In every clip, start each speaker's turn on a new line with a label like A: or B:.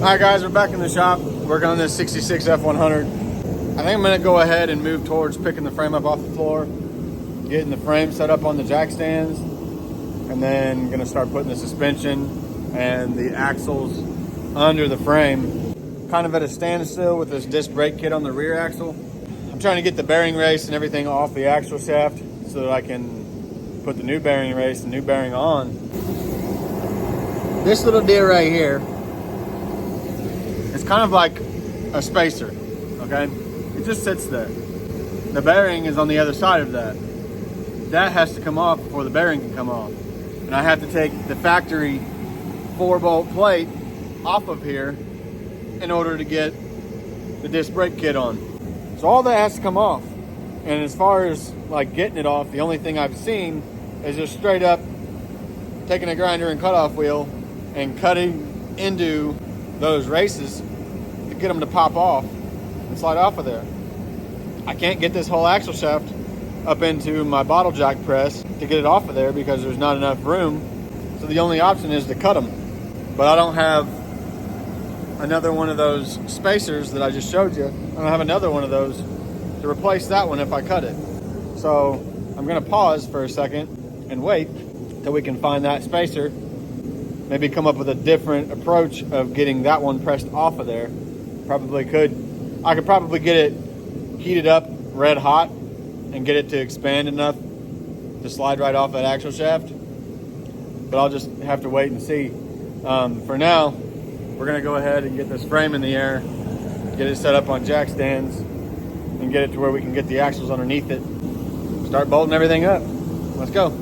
A: Alright guys, we're back in the shop working on this 66 F100. I think I'm going to go ahead and move towards picking the frame up off the floor, getting the frame set up on the jack stands, and then going to start putting the suspension and the axles under the frame. Kind of at a standstill with this disc brake kit on the rear axle. I'm trying to get the bearing race and everything off the axle shaft so that I can put the new bearing race and new bearing on. This little deal right here, it's kind of like a spacer, okay? It just sits there. The bearing is on the other side of that. That has to come off before the bearing can come off. And I have to take the factory 4-bolt plate off of here in order to get the disc brake kit on. So all that has to come off. And as far as like getting it off, the only thing I've seen is just straight up taking a grinder and cutoff wheel and cutting into those races to get them to pop off and slide off of there. I can't get this whole axle shaft up into my bottle jack press to get it off of there because there's not enough room. So the only option is to cut them. But I don't have another one of those spacers that I just showed you. I don't have another one of those to replace that one if I cut it. So I'm gonna pause for a second and wait till we can find that spacer. Maybe come up with a different approach of getting that one pressed off of there. I could probably get it heated up red hot and get it to expand enough to slide right off that axle shaft. But I'll just have to wait and see. For now, we're gonna go ahead and get this frame in the air, get it set up on jack stands, and get it to where we can get the axles underneath it. Start bolting everything up. Let's go.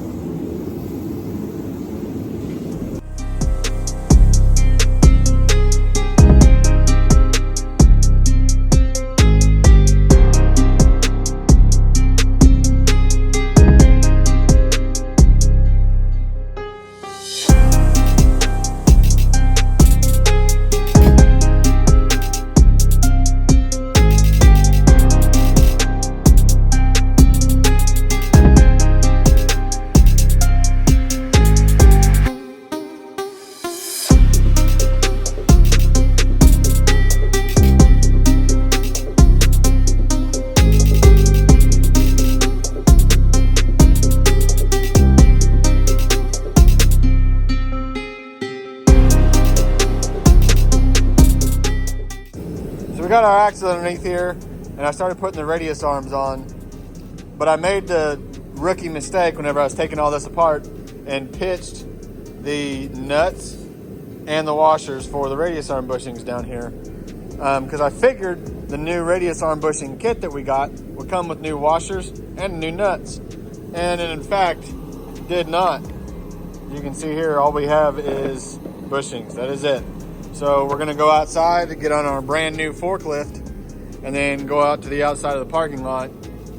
A: We got our axle underneath here, and I started putting the radius arms on, but I made the rookie mistake whenever I was taking all this apart and pitched the nuts and the washers for the radius arm bushings down here, because I figured the new radius arm bushing kit that we got would come with new washers and new nuts, and it in fact did not. You can see here all we have is bushings. That is it. So we're gonna go outside to get on our brand new forklift and then go out to the outside of the parking lot,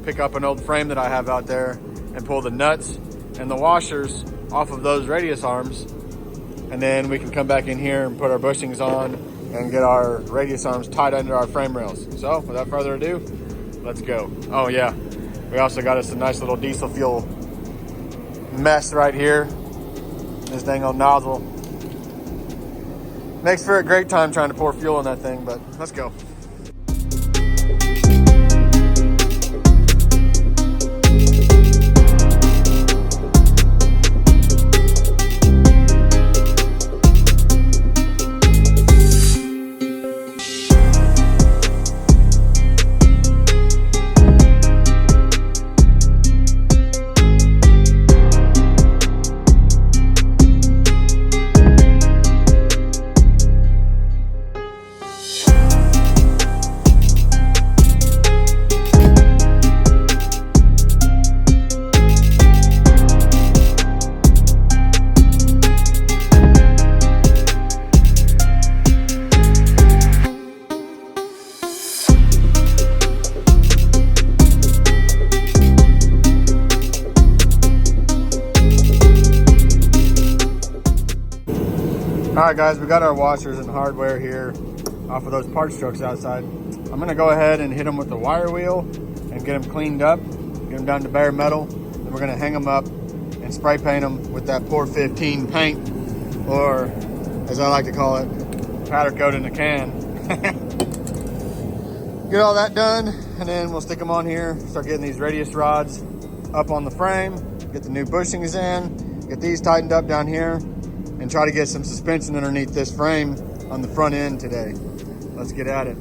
A: pick up an old frame that I have out there and pull the nuts and the washers off of those radius arms. And then we can come back in here and put our bushings on and get our radius arms tied under our frame rails. So without further ado, let's go. Oh yeah, we also got us a nice little diesel fuel mess right here. This dang old nozzle. Makes for a great time trying to pour fuel in that thing, but let's go. Alright guys, we got our washers and hardware here off of those parts trucks outside. I'm going to go ahead and hit them with the wire wheel and get them cleaned up, get them down to bare metal. Then we're going to hang them up and spray paint them with that Pour 15 paint, or as I like to call it, powder coat in a can. Get all that done, and then we'll stick them on here, start getting these radius rods up on the frame, get the new bushings in, get these tightened up down here, and try to get some suspension underneath this frame on the front end today. Let's get at it.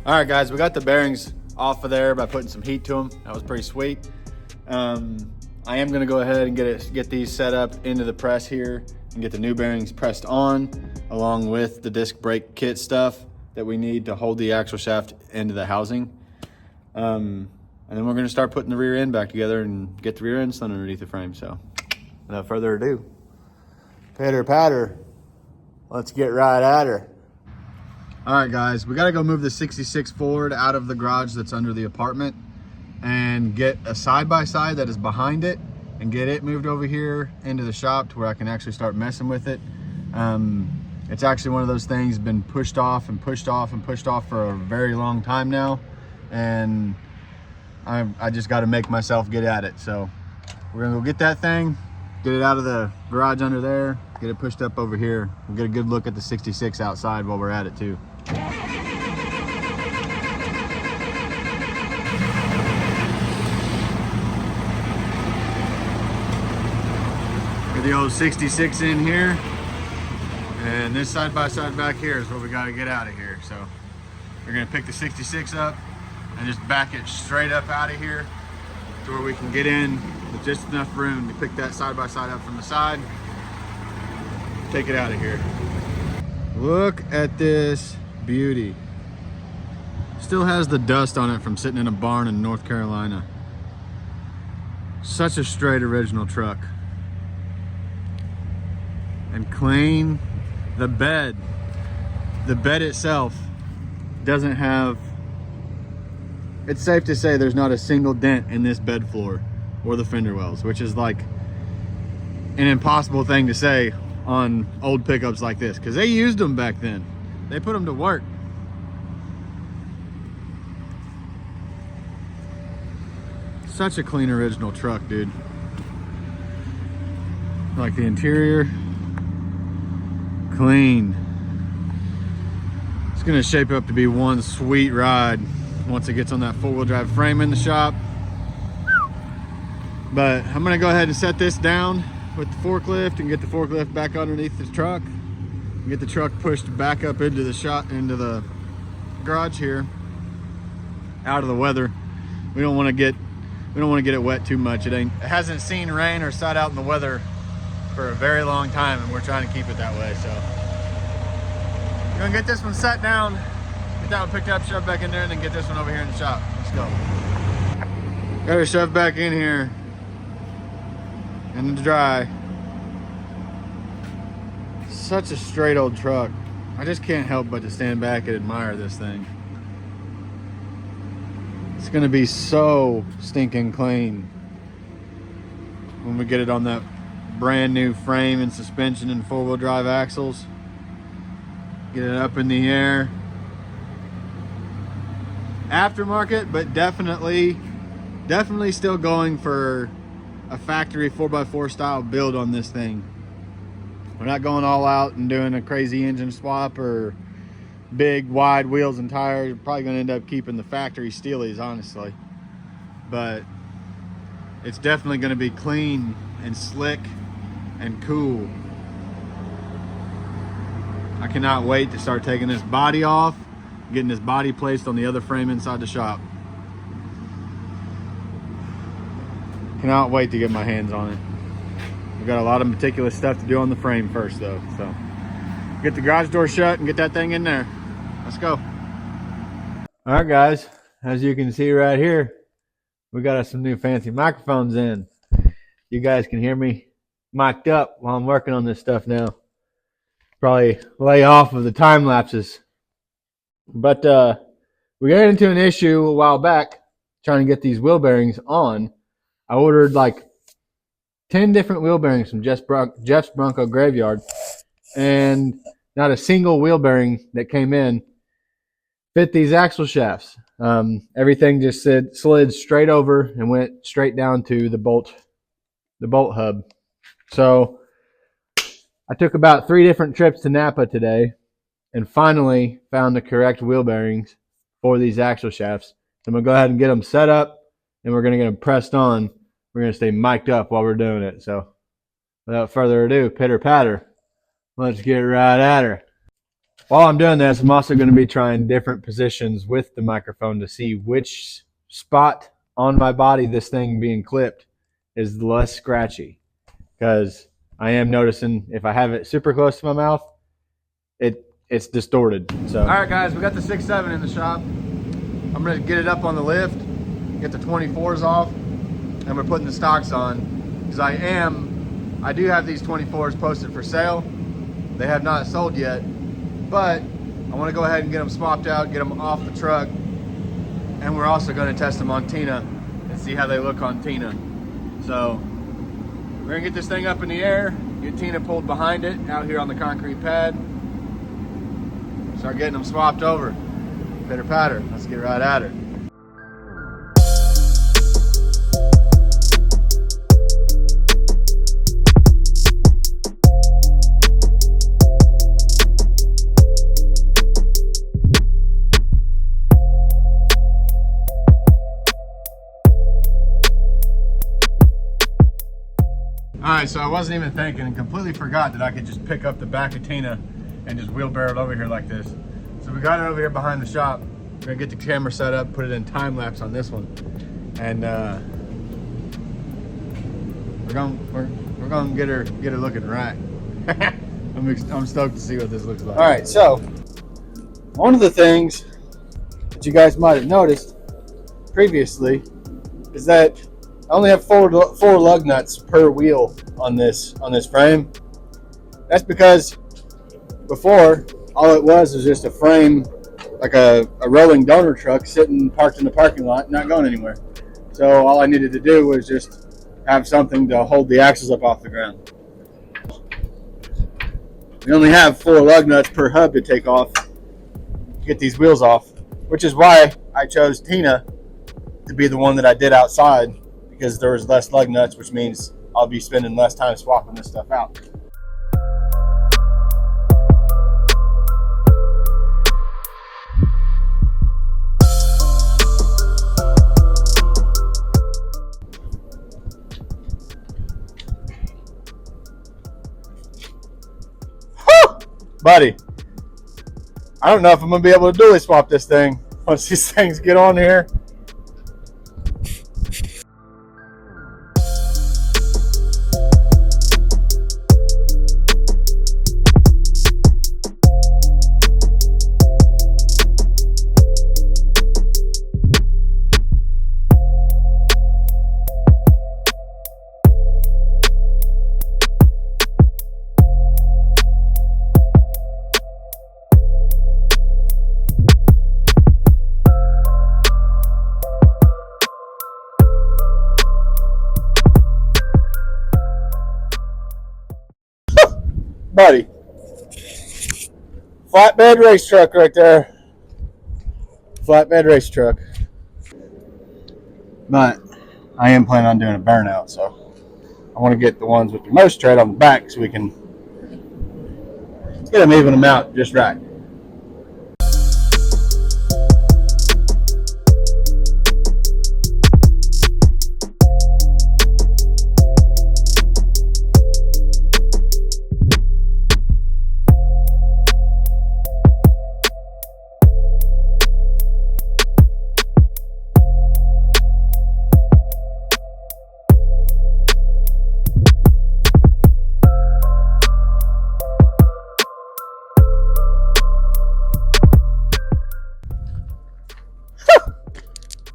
A: All right, guys, we got the bearings off of there by putting some heat to them. That was pretty sweet. I am gonna go ahead and get these set up into the press here and get the new bearings pressed on, along with the disc brake kit stuff that we need to hold the axle shaft into the housing. And then we're gonna start putting the rear end back together and get the rear end slung underneath the frame. So without further ado, pitter patter, let's get right at her. All right, guys, we gotta go move the 66 Ford out of the garage that's under the apartment and get a side-by-side that is behind it and get it moved over here into the shop to where I can actually start messing with it. It's actually one of those things been pushed off and pushed off and pushed off for a very long time now, and I just got to make myself get at it. So we're gonna go get that thing, get it out of the garage under there, get it pushed up over here. We'll get a good look at the 66 outside while we're at it too. Get the old 66 in here, and this side-by-side back here is what we got to get out of here. So we're gonna pick the 66 up and just back it straight up out of here to where we can get in with just enough room to pick that side-by-side up from the side, take it out of here. Look at this beauty. Still has the dust on it from sitting in a barn in North Carolina. Such a straight original truck. And clean. The bed itself doesn't have it's safe to say there's not a single dent in this bed floor or the fender wells, which is like an impossible thing to say on old pickups like this, because they used them back then. They put them to work. Such a clean original truck, dude. Like the interior, clean. It's gonna shape up to be one sweet ride once it gets on that four-wheel drive frame in the shop. But I'm gonna go ahead and set this down with the forklift and get the forklift back underneath the truck and get the truck pushed back up into the shop, into the garage here, out of the weather. We don't want to get it wet too much. It hasn't seen rain or sat out in the weather for a very long time, and we're trying to keep it that way. So we're gonna get this one set down, get that one picked up, shoved back in there, and then get this one over here in the shop. Let's go. Got her shoved back in here in the dry. Such a straight old truck. I just can't help but to stand back and admire this thing. It's gonna be so stinking clean when we get it on that brand new frame and suspension and four-wheel drive axles. Get it up in the air. Aftermarket, but definitely still going for a factory 4x4 style build on this thing. We're not going all out and doing a crazy engine swap or big wide wheels and tires. We're probably going to end up keeping the factory steelies, honestly, but it's definitely going to be clean and slick and cool. I cannot wait to start taking this body off, getting this body placed on the other frame inside the shop. Cannot wait to get my hands on it. We've got a lot of meticulous stuff to do on the frame first though, so get the garage door shut and get that thing in there. Let's go. All right, guys, as you can see right here, we got us some new fancy microphones in. You guys can hear me mic'd up while I'm working on this stuff now. Probably lay off of the time lapses. But we got into an issue a while back trying to get these wheel bearings on. I ordered like 10 different wheel bearings from Jeff's Bronco Graveyard, and not a single wheel bearing that came in fit these axle shafts. Everything just slid straight over and went straight down to the bolt hub. So I took about 3 different trips to Napa today and finally found the correct wheel bearings for these axle shafts. So I'm gonna go ahead and get them set up, and we're gonna get them pressed on. We're gonna stay mic'd up while we're doing it. So without further ado, pitter patter, let's get right at her. While I'm doing this, I'm also going to be trying different positions with the microphone to see which spot on my body this thing being clipped is less scratchy, because I am noticing if I have it super close to my mouth, it's distorted. So all right, guys, we got the 6.7 in the shop. I'm going to get it up on the lift, get the 24s off, and we're putting the stocks on, because I do have these 24s posted for sale. They have not sold yet, but I want to go ahead and get them swapped out, get them off the truck, and we're also going to test them on Tina and see how they look on Tina. So we're going to get this thing up in the air, get Tina pulled behind it out here on the concrete pad, start getting them swapped over. Pitter patter, let's get right at her. Alright, so I wasn't even thinking and completely forgot that I could just pick up the back of Tina and just wheelbarrow it over here like this. So we got it over here behind the shop. We're gonna get the camera set up, put it in time lapse on this one, and we're gonna get her looking right. I'm stoked to see what this looks like. All right, so one of the things that you guys might have noticed previously is that I only have four lug nuts per wheel on this frame. That's because before all it was just a frame like a rolling donor truck sitting parked in the parking lot, not going anywhere. So all I needed to do was just have something to hold the axles up off the ground. We only have 4 lug nuts per hub to take off, get these wheels off, which is why I chose Tina to be the one that I did outside, because there was less lug nuts, which means I'll be spending less time swapping this stuff out. Buddy, I don't know if I'm gonna be able to dually swap this thing once these things get on here. Buddy, flatbed race truck right there. Flatbed race truck. But I am planning on doing a burnout, so I want to get the ones with the most tread on the back so we can get them, even them out just right.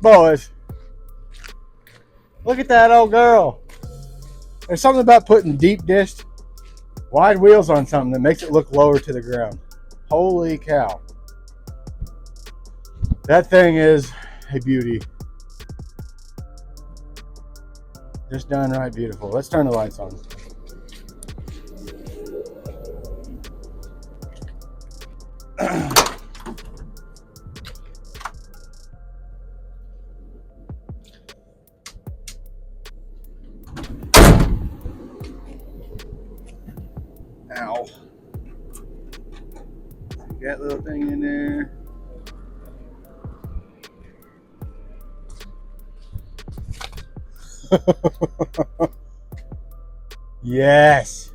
A: Boys, look at that old girl. There's something about putting deep disc wide wheels on something that makes it look lower to the ground. Holy cow. That thing is a beauty. Just downright beautiful. Let's turn the lights on. Ow. That little thing in there. Yes.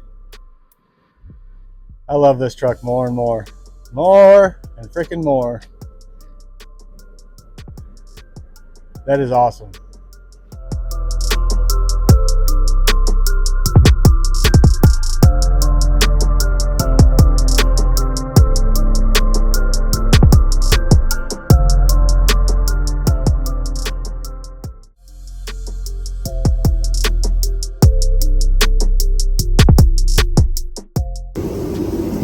A: I love this truck more and more. More and freaking more. That is awesome.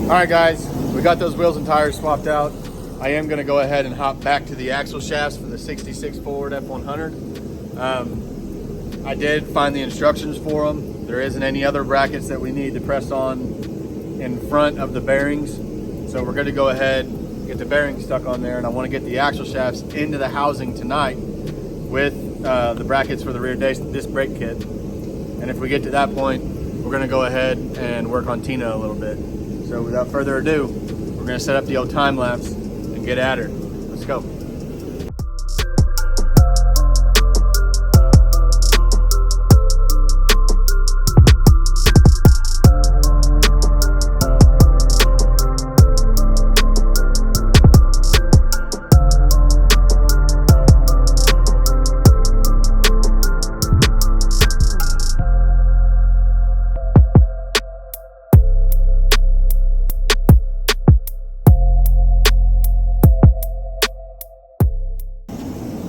A: Alright guys, we got those wheels and tires swapped out. I am going to go ahead and hop back to the axle shafts for the 66 Ford F100. I did find the instructions for them. There isn't any other brackets that we need to press on in front of the bearings. So we're going to go ahead and get the bearings stuck on there, and I want to get the axle shafts into the housing tonight with the brackets for the rear disc brake kit. And if we get to that point, we're going to go ahead and work on Tina a little bit. So without further ado, we're going to set up the old time lapse and get at her. Let's go.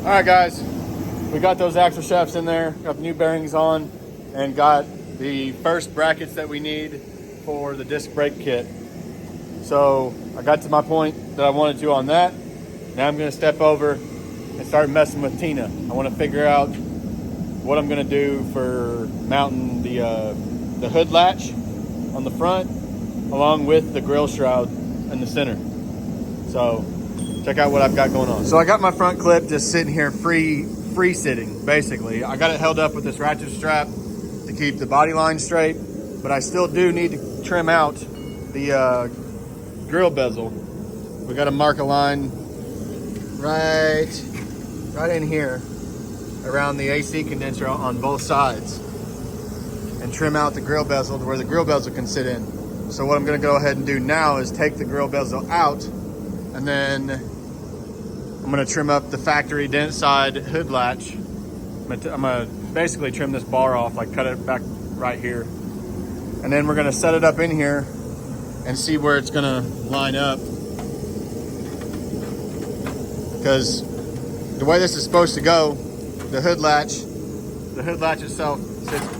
A: All right guys, we got those axle shafts in there, got the new bearings on, and got the first brackets that we need for the disc brake kit. So I got to my point that I wanted to on that. Now I'm gonna step over and start messing with Tina. I wanna figure out what I'm gonna do for mounting the hood latch on the front, along with the grill shroud in the center. So check out what I've got going on. So I got my front clip just sitting here free sitting, basically. I got it held up with this ratchet strap to keep the body line straight, but I still do need to trim out the grill bezel. We got to mark a line right in here around the AC condenser on both sides and trim out the grill bezel to where the grill bezel can sit in. So what I'm going to go ahead and do now is take the grill bezel out, and then I'm going to trim up the factory dent side hood latch. I'm going to basically trim this bar off, like cut it back right here. And then we're going to set it up in here and see where it's going to line up. Because the way this is supposed to go, the hood latch itself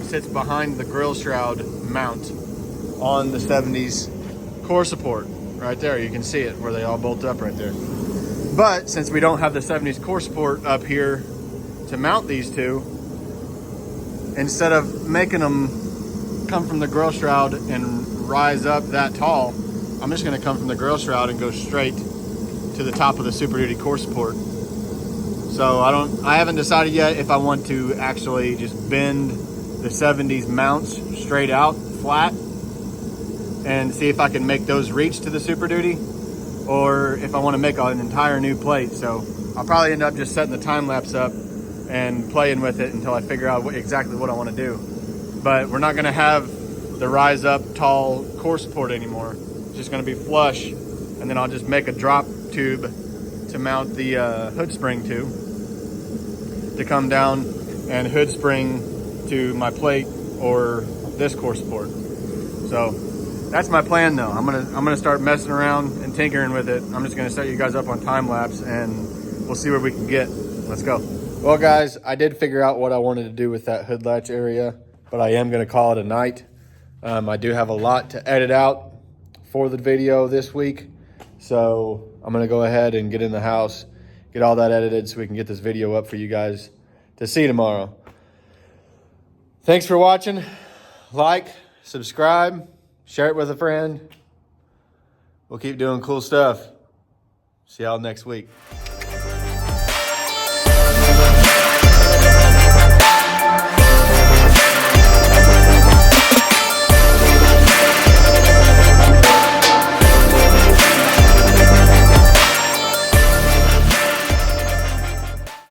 A: sits behind the grill shroud mount on the 70s core support. Right there, you can see it where they all bolt up right there. But since we don't have the 70s core support up here to mount these two, instead of making them come from the grill shroud and rise up that tall, I'm just gonna come from the grill shroud and go straight to the top of the Super Duty core support. So I haven't decided yet if I want to actually just bend the 70s mounts straight out flat and see if I can make those reach to the Super Duty, or if I want to make an entire new plate. So I'll probably end up just setting the time lapse up and playing with it until I figure out exactly what I want to do. But we're not going to have the rise up tall core support anymore. It's just going to be flush, and then I'll just make a drop tube to mount the hood spring to come down and hood spring to my plate or this core support. So that's my plan though. I'm gonna start messing around and tinkering with it. I'm just gonna set you guys up on time lapse and we'll see where we can get. Let's go. Well guys, I did figure out what I wanted to do with that hood latch area, but I am gonna call it a night. I do have a lot to edit out for the video this week. So I'm gonna go ahead and get in the house, get all that edited so we can get this video up for you guys to see tomorrow. Thanks for watching. Like, subscribe, share it with a friend. We'll keep doing cool stuff. See y'all next week.